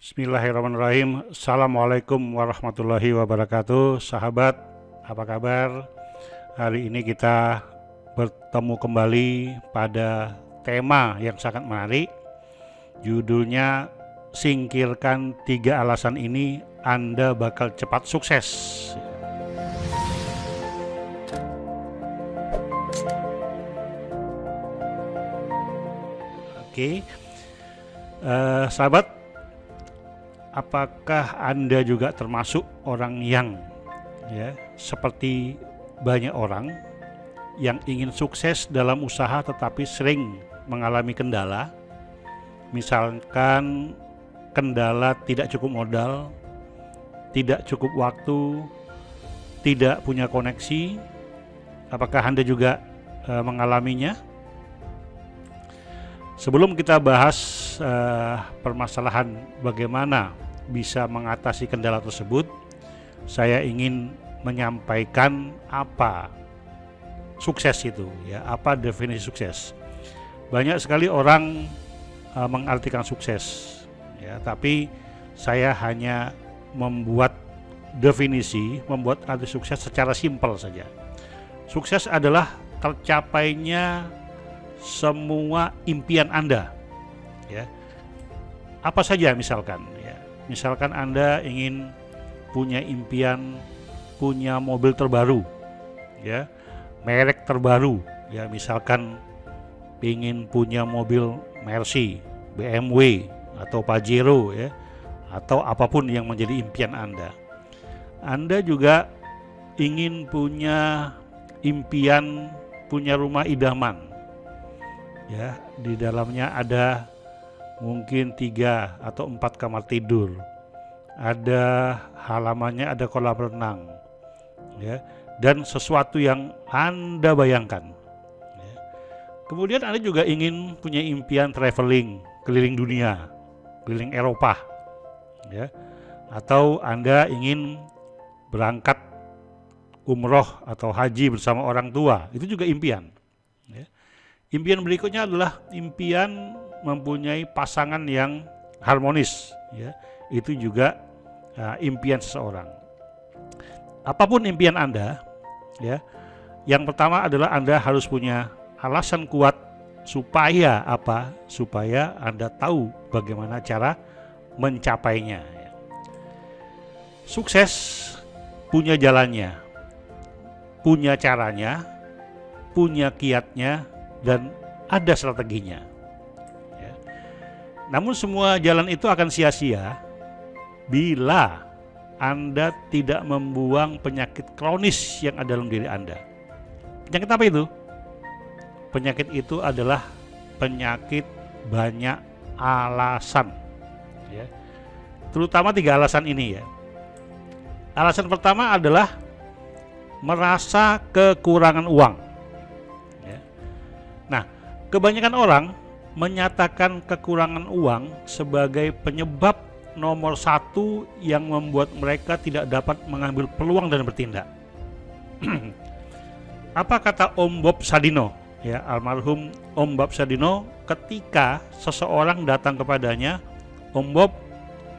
Bismillahirrahmanirrahim. Assalamualaikum warahmatullahi wabarakatuh. Sahabat, apa kabar? Hari ini kita bertemu kembali pada tema yang sangat menarik. Judulnya, singkirkan 3 alasan ini Anda bakal cepat sukses. Oke, sahabat, apakah Anda juga termasuk orang yang seperti banyak orang yang ingin sukses dalam usaha tetapi sering mengalami kendala? Misalkan kendala tidak cukup modal, tidak cukup waktu, tidak punya koneksi. Apakah Anda juga mengalaminya? Sebelum kita bahas permasalahan bagaimana bisa mengatasi kendala tersebut, saya ingin menyampaikan apa sukses itu, apa definisi sukses. Banyak sekali orang mengartikan sukses, tapi saya hanya membuat definisi, membuat arti sukses secara simpel saja. Sukses adalah tercapainya semua impian Anda, apa saja misalkan, misalkan Anda ingin punya impian punya mobil terbaru, merek terbaru, misalkan ingin punya mobil Mercy, BMW atau Pajero, atau apapun yang menjadi impian Anda. Anda juga ingin punya impian punya rumah idaman, di dalamnya ada mungkin 3 atau 4 kamar tidur, ada halamannya, ada kolam renang, dan sesuatu yang Anda bayangkan. Kemudian Anda juga ingin punya impian traveling keliling dunia, keliling Eropa, atau Anda ingin berangkat umroh atau haji bersama orang tua, itu juga impian. Impian berikutnya adalah impian mempunyai pasangan yang harmonis, itu juga impian seseorang. Apapun impian Anda, yang pertama adalah Anda harus punya alasan kuat supaya apa? Supaya Anda tahu bagaimana cara mencapainya. Sukses punya jalannya, punya caranya, punya kiatnya, dan ada strateginya. Namun semua jalan itu akan sia-sia bila Anda tidak membuang penyakit kronis yang ada dalam diri Anda. Penyakit apa itu? Penyakit itu adalah penyakit banyak alasan, terutama 3 alasan ini. Alasan pertama adalah merasa kekurangan uang. Nah, kebanyakan orang menyatakan kekurangan uang sebagai penyebab nomor 1 yang membuat mereka tidak dapat mengambil peluang dan bertindak. Apa kata Om Bob Sadino, almarhum Om Bob Sadino, ketika seseorang datang kepadanya, Om Bob,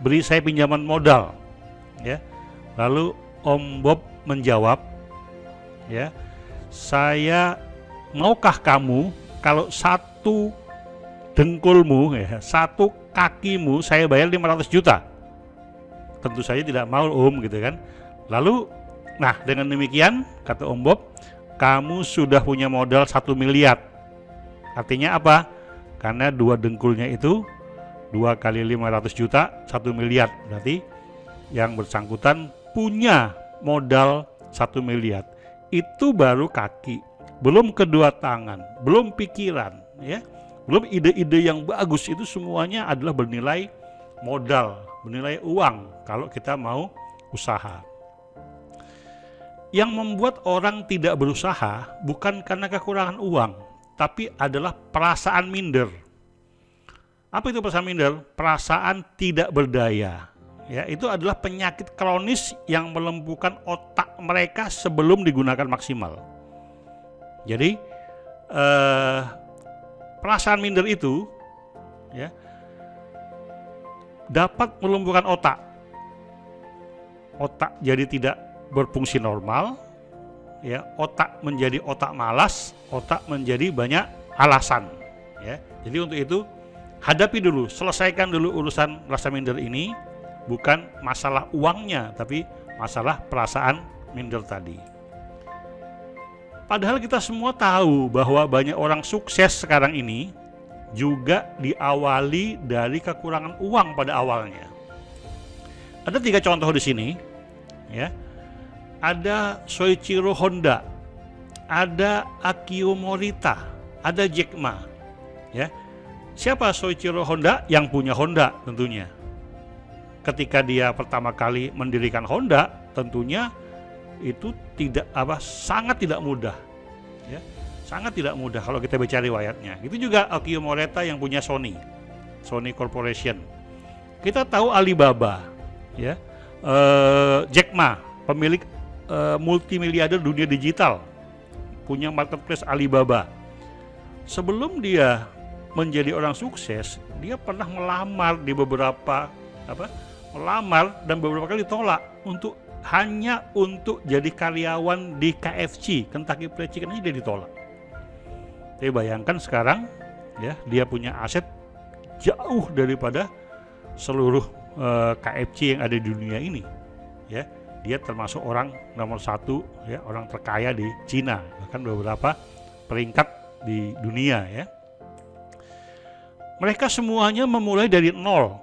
beri saya pinjaman modal, lalu Om Bob menjawab, saya, maukah kamu kalau 1 dengkulmu, 1 kakimu saya bayar 500 juta? Tentu saja tidak mau Om, gitu kan. Lalu, nah dengan demikian kata Om Bob, kamu sudah punya modal 1 miliar. Artinya apa? Karena 2 dengkulnya itu 2 kali 500 juta 1 miliar. Berarti yang bersangkutan punya modal 1 miliar. Itu baru kaki, belum kedua tangan, belum pikiran, belum ide-ide yang bagus. Itu semuanya adalah bernilai modal, bernilai uang kalau kita mau usaha. Yang membuat orang tidak berusaha bukan karena kekurangan uang, tapi adalah perasaan minder. Apa itu perasaan minder? Perasaan tidak berdaya. Itu adalah penyakit kronis yang melumpuhkan otak mereka sebelum digunakan maksimal. Jadi perasaan minder itu dapat melumpuhkan otak. Otak jadi tidak berfungsi normal, ya, otak menjadi otak malas, otak menjadi banyak alasan, ya. Jadi untuk itu hadapi dulu, selesaikan dulu urusan rasa minder ini, bukan masalah uangnya, tapi masalah perasaan minder tadi. Padahal kita semua tahu bahwa banyak orang sukses sekarang ini juga diawali dari kekurangan uang pada awalnya. Ada 3 contoh di sini, ya. Ada Soichiro Honda, ada Akio Morita, ada Jack Ma, ya. Siapa Soichiro Honda? Yang punya Honda tentunya. Ketika dia pertama kali mendirikan Honda, tentunya itu sangat tidak mudah, ya. Sangat tidak mudah kalau kita bicara riwayatnya. Itu juga Akio Morita yang punya Sony Corporation. Kita tahu Alibaba, ya. Jack Ma, pemilik multimiliarder dunia digital, punya marketplace Alibaba. Sebelum dia menjadi orang sukses, dia pernah melamar dan beberapa kali ditolak hanya untuk jadi karyawan di KFC, Kentucky Fried Chicken, aja dia ditolak. Tapi bayangkan sekarang, ya, dia punya aset jauh daripada seluruh KFC yang ada di dunia ini, ya. Dia termasuk orang nomor 1, ya, orang terkaya di Cina, bahkan beberapa peringkat di dunia, ya. Mereka semuanya memulai dari nol,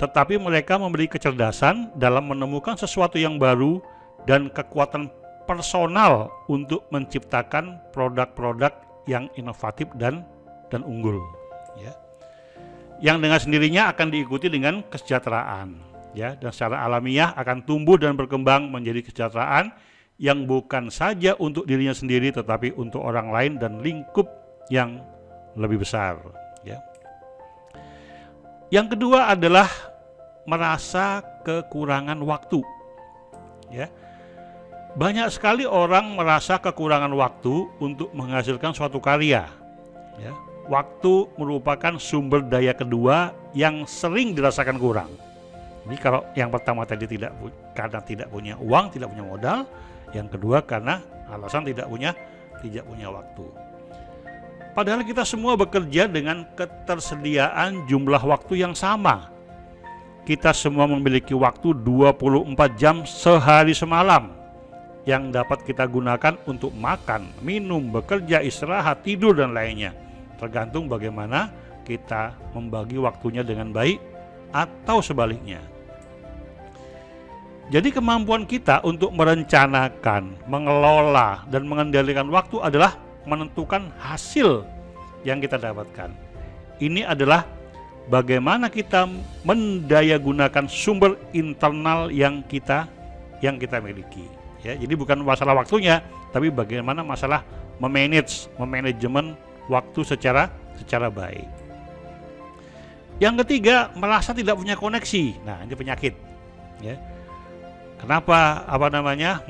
tetapi mereka memberi kecerdasan dalam menemukan sesuatu yang baru dan kekuatan personal untuk menciptakan produk-produk yang inovatif dan unggul, ya. Yang dengan sendirinya akan diikuti dengan kesejahteraan, ya, dan secara alamiah akan tumbuh dan berkembang menjadi kesejahteraan yang bukan saja untuk dirinya sendiri tetapi untuk orang lain dan lingkup yang lebih besar, ya. Yang kedua adalah merasa kekurangan waktu, ya. Banyak sekali orang merasa kekurangan waktu untuk menghasilkan suatu karya, ya. Waktu merupakan sumber daya kedua yang sering dirasakan kurang. Jadi kalau yang pertama tadi karena tidak punya uang, tidak punya modal, yang kedua karena alasan tidak punya waktu. Padahal kita semua bekerja dengan ketersediaan jumlah waktu yang sama. Kita semua memiliki waktu 24 jam sehari semalam yang dapat kita gunakan untuk makan, minum, bekerja, istirahat, tidur, dan lainnya. Tergantung bagaimana kita membagi waktunya dengan baik atau sebaliknya. Jadi kemampuan kita untuk merencanakan, mengelola, dan mengendalikan waktu adalah menentukan hasil yang kita dapatkan. Ini adalah bagaimana kita mendayagunakan sumber internal yang kita miliki, ya. Jadi bukan masalah waktunya, tapi bagaimana masalah memanajemen waktu secara baik. Yang ketiga, merasa tidak punya koneksi. Nah, ini penyakit, ya. Kenapa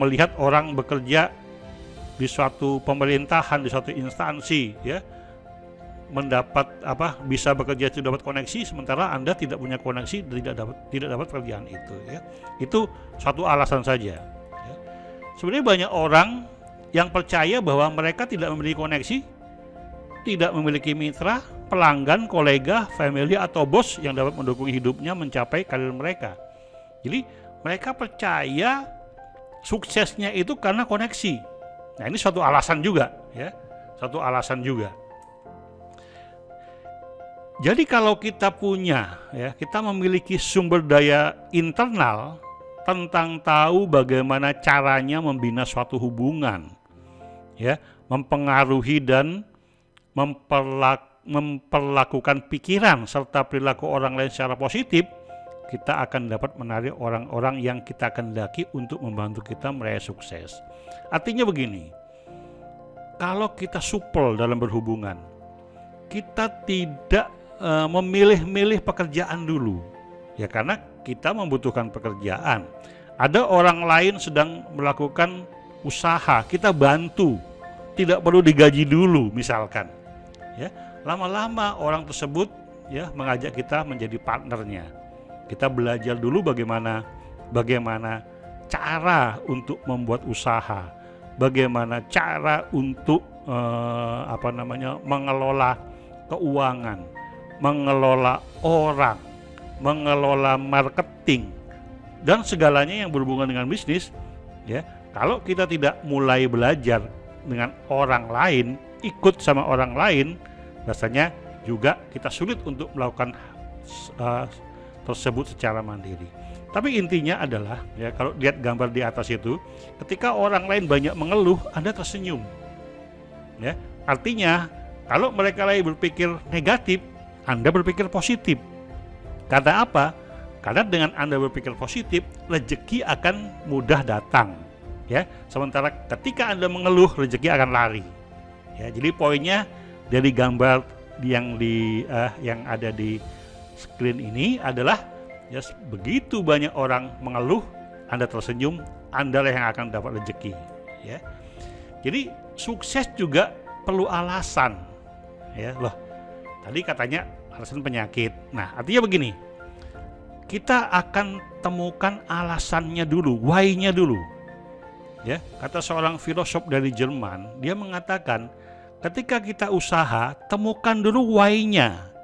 melihat orang bekerja di suatu pemerintahan, di suatu instansi, ya, bisa bekerja, tidak dapat koneksi, sementara Anda tidak punya koneksi, tidak dapat pekerjaan itu, ya. Itu suatu alasan saja, ya. Sebenarnya banyak orang yang percaya bahwa mereka tidak memiliki koneksi, tidak memiliki mitra, pelanggan, kolega, family, atau bos yang dapat mendukung hidupnya mencapai karir mereka. Jadi mereka percaya suksesnya itu karena koneksi. Nah, ini suatu alasan juga, ya. Suatu alasan juga. Jadi kalau kita kita memiliki sumber daya internal tentang tahu bagaimana caranya membina suatu hubungan, ya, mempengaruhi dan memperlakukan pikiran serta perilaku orang lain secara positif, kita akan dapat menarik orang-orang yang kita kehendaki untuk membantu kita meraih sukses. Artinya begini, kalau kita supel dalam berhubungan, kita tidak memilih-milih pekerjaan dulu, ya, karena kita membutuhkan pekerjaan. Ada orang lain sedang melakukan usaha, kita bantu, tidak perlu digaji dulu misalkan, ya. Lama-lama orang tersebut, ya, mengajak kita menjadi partnernya. Kita belajar dulu bagaimana cara untuk membuat usaha, bagaimana cara untuk mengelola keuangan, mengelola orang, mengelola marketing, dan segalanya yang berhubungan dengan bisnis. Ya, kalau kita tidak mulai belajar dengan orang lain, ikut sama orang lain, rasanya juga kita sulit untuk melakukan tersebut secara mandiri. Tapi intinya adalah, ya, kalau lihat gambar di atas itu, ketika orang lain banyak mengeluh, Anda tersenyum. Ya, artinya kalau mereka lain berpikir negatif, Anda berpikir positif. Karena apa? Karena dengan Anda berpikir positif, rezeki akan mudah datang. Ya, sementara ketika Anda mengeluh, rezeki akan lari. Ya, jadi poinnya dari gambar yang ada di screen ini adalah, ya, begitu banyak orang mengeluh, Anda tersenyum, Anda lah yang akan dapat rezeki. Ya, jadi sukses juga perlu alasan. Ya, loh, tadi katanya alasan penyakit. Nah, artinya begini, kita akan temukan alasannya dulu, why-nya dulu. Ya, kata seorang filosof dari Jerman, dia mengatakan ketika kita usaha, temukan dulu why-nya.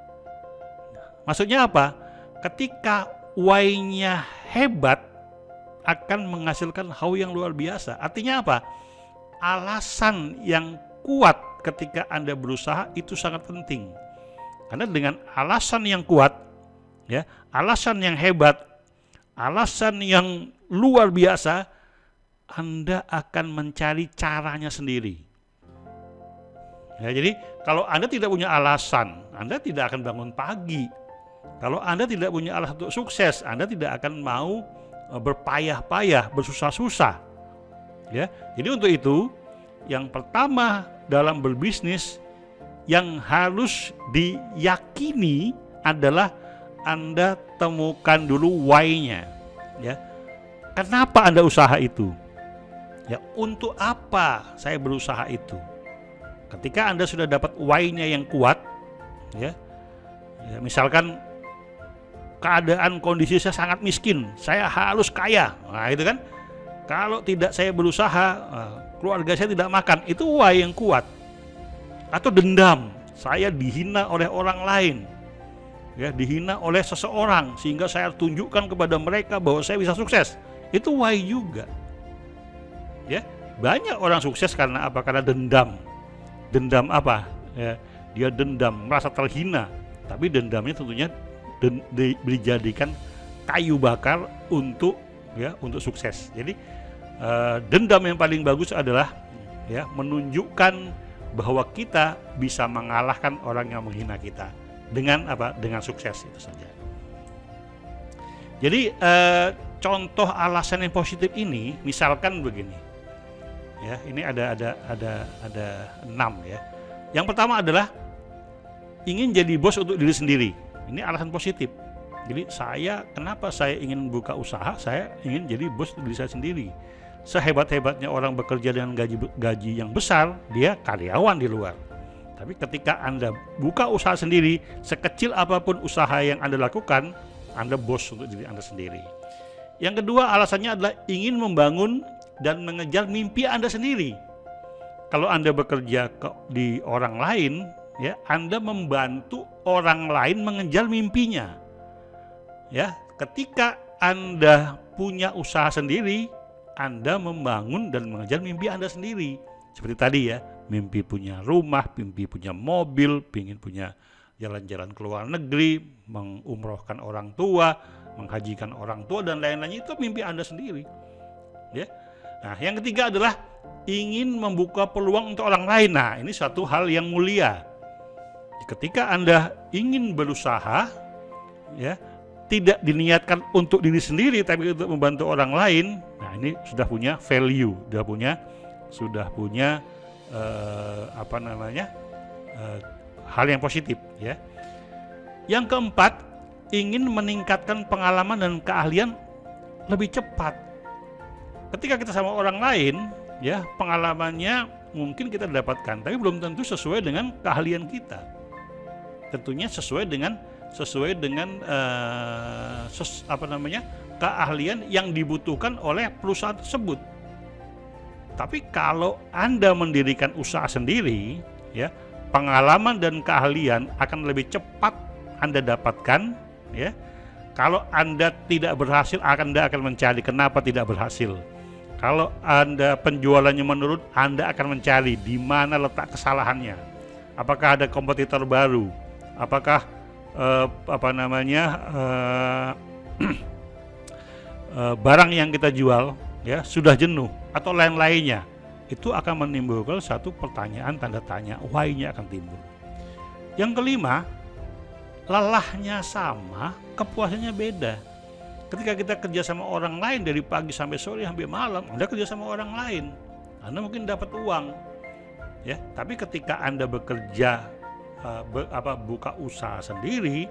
Maksudnya apa? Ketika why-nya hebat, akan menghasilkan how yang luar biasa. Artinya apa? Alasan yang kuat ketika Anda berusaha itu sangat penting. Karena dengan alasan yang kuat, ya, alasan yang hebat, alasan yang luar biasa, Anda akan mencari caranya sendiri. Ya, jadi kalau Anda tidak punya alasan, Anda tidak akan bangun pagi. Kalau Anda tidak punya alasan untuk sukses, Anda tidak akan mau berpayah-payah, bersusah-susah. Ya, jadi untuk itu, yang pertama dalam berbisnis yang harus diyakini adalah Anda temukan dulu why-nya. Ya, kenapa Anda usaha itu? Ya, untuk apa saya berusaha itu? Ketika Anda sudah dapat why-nya yang kuat, ya, misalkan keadaan kondisi saya sangat miskin, saya harus kaya. Nah, itu kan, kalau tidak saya berusaha, keluarga saya tidak makan. Itu why yang kuat. Atau dendam, saya dihina oleh orang lain, ya, dihina oleh seseorang, sehingga saya tunjukkan kepada mereka bahwa saya bisa sukses. Itu why juga. Ya, banyak orang sukses karena apa? Karena dendam. Dendam apa? Ya, dia dendam, merasa terhina, tapi dendamnya tentunya dijadikan kayu bakar untuk sukses. Jadi dendam yang paling bagus adalah, ya, menunjukkan bahwa kita bisa mengalahkan orang yang menghina kita dengan apa? Dengan sukses, itu saja. Jadi contoh alasan yang positif ini, misalkan begini. Ya, ini ada 6, ya. Yang pertama adalah ingin jadi bos untuk diri sendiri. Ini alasan positif. Jadi kenapa saya ingin buka usaha? Saya ingin jadi bos untuk diri saya sendiri. Sehebat-hebatnya orang bekerja dengan gaji yang besar, dia karyawan di luar. Tapi ketika Anda buka usaha sendiri, sekecil apapun usaha yang Anda lakukan, Anda bos untuk diri Anda sendiri. Yang kedua alasannya adalah ingin membangun dan mengejar mimpi Anda sendiri. Kalau Anda bekerja di orang lain, ya, Anda membantu orang lain mengejar mimpinya. Ya, ketika Anda punya usaha sendiri, Anda membangun dan mengejar mimpi Anda sendiri. Seperti tadi, ya, mimpi punya rumah, mimpi punya mobil, ingin punya jalan-jalan ke luar negeri, mengumrohkan orang tua, menghajikan orang tua, dan lain-lain, itu mimpi Anda sendiri. Ya. Nah, yang ketiga adalah ingin membuka peluang untuk orang lain. Nah, ini suatu hal yang mulia. Ketika Anda ingin berusaha, ya, tidak diniatkan untuk diri sendiri tapi untuk membantu orang lain, nah, ini sudah punya value, sudah punya hal yang positif, ya. Yang keempat, ingin meningkatkan pengalaman dan keahlian lebih cepat. Ketika kita sama orang lain, ya, pengalamannya mungkin kita dapatkan, tapi belum tentu sesuai dengan keahlian kita. Tentunya sesuai dengan sesuai dengan keahlian yang dibutuhkan oleh perusahaan tersebut. Tapi kalau Anda mendirikan usaha sendiri, ya, pengalaman dan keahlian akan lebih cepat Anda dapatkan, ya. Kalau Anda tidak berhasil, Anda akan mencari kenapa tidak berhasil. Kalau Anda penjualannya menurun, Anda akan mencari di mana letak kesalahannya. Apakah ada kompetitor baru? Apakah barang yang kita jual, ya, sudah jenuh atau lain-lainnya? Itu akan menimbulkan satu pertanyaan tanda tanya, why-nya akan timbul. Yang kelima, lelahnya sama, kepuasannya beda. Ketika kita kerja sama orang lain dari pagi sampai sore sampai malam, Anda kerja sama orang lain, Anda mungkin dapat uang, ya. Tapi ketika Anda bekerja buka usaha sendiri,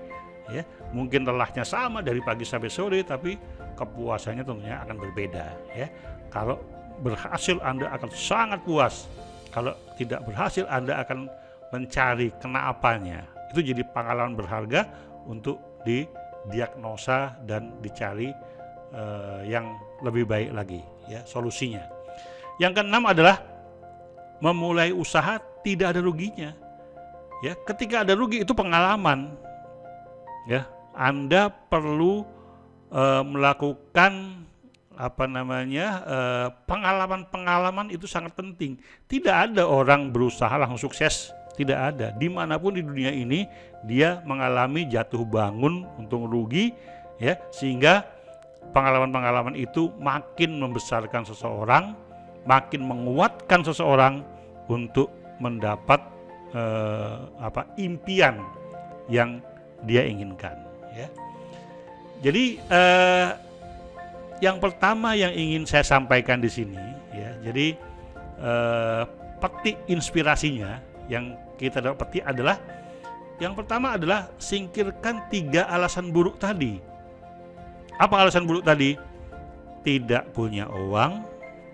ya, mungkin lelahnya sama dari pagi sampai sore, tapi kepuasannya tentunya akan berbeda, ya. Kalau berhasil Anda akan sangat puas, kalau tidak berhasil Anda akan mencari kenapanya. Itu jadi pengalaman berharga untuk didiagnosa dan dicari yang lebih baik lagi, ya, solusinya. Yang keenam adalah memulai usaha tidak ada ruginya. Ya, ketika ada rugi itu pengalaman. Ya, Anda perlu melakukan pengalaman-pengalaman itu sangat penting. Tidak ada orang berusaha langsung sukses, tidak ada. Dimanapun di dunia ini dia mengalami jatuh bangun, untung rugi, ya, sehingga pengalaman-pengalaman itu makin membesarkan seseorang, makin menguatkan seseorang untuk mendapat impian yang dia inginkan, ya. Jadi yang pertama yang ingin saya sampaikan di sini, ya, jadi petik inspirasinya yang kita dapat petik adalah, yang pertama adalah singkirkan 3 alasan buruk tadi. Apa alasan buruk tadi? Tidak punya uang,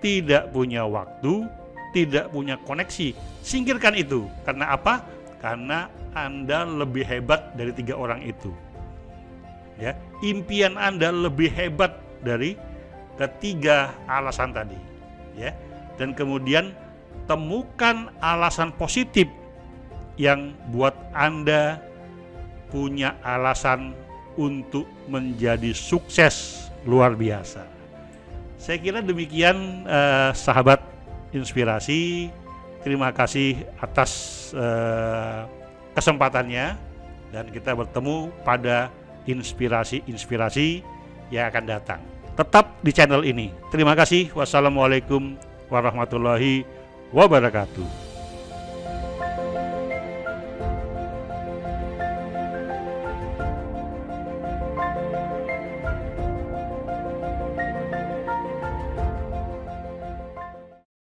tidak punya waktu, tidak punya koneksi. Singkirkan itu. Karena apa? Karena Anda lebih hebat dari 3 orang itu. Ya, impian Anda lebih hebat dari ketiga alasan tadi. Ya, dan kemudian temukan alasan positif yang buat Anda punya alasan untuk menjadi sukses luar biasa. Saya kira demikian, sahabat inspirasi. Terima kasih atas kesempatannya, dan kita bertemu pada inspirasi-inspirasi yang akan datang. Tetap di channel ini. Terima kasih. Wassalamualaikum warahmatullahi wabarakatuh.